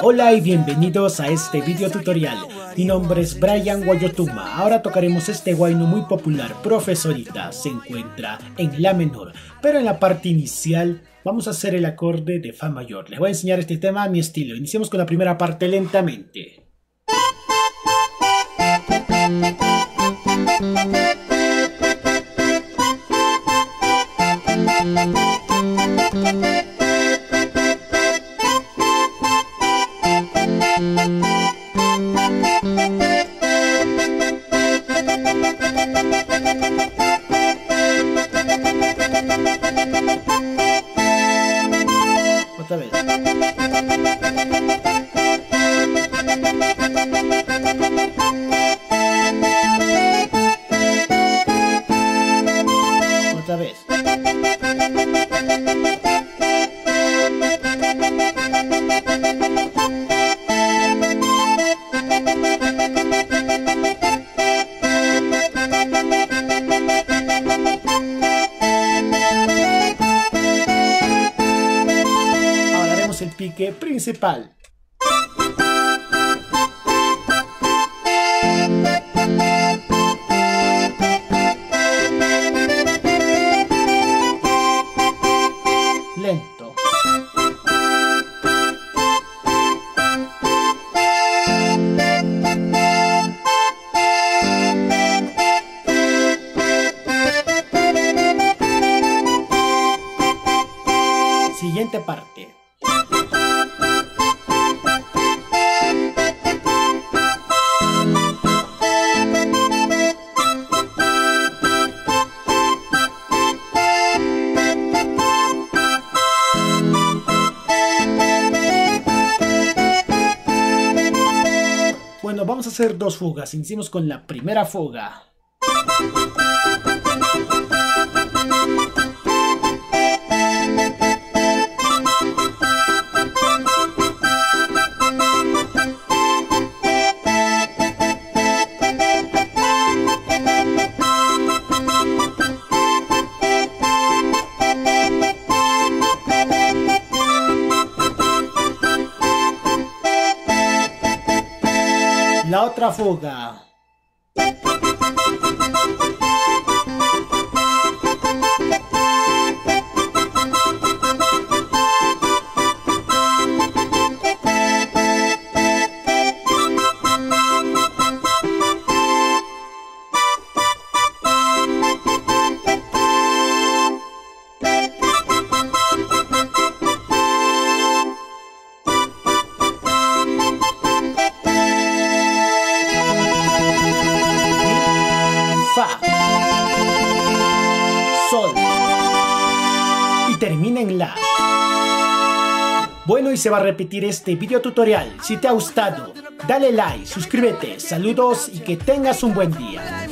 Hola y bienvenidos a este video tutorial. Mi nombre es Brian Guayotuma. Ahora tocaremos este huayno muy popular, Profesorita. Se encuentra en la menor, pero en la parte inicial vamos a hacer el acorde de fa mayor. Les voy a enseñar este tema a mi estilo. Iniciemos con la primera parte lentamente. Otra vez. Otra vez. Ahora haremos el pique principal. Lento. Siguiente parte. Bueno, vamos a hacer dos fugas. Iniciemos con la primera fuga. La otra fuga. Fa, sol y termina en la. Bueno, y se va a repetir este video tutorial. Si te ha gustado, dale like, suscríbete, saludos y que tengas un buen día.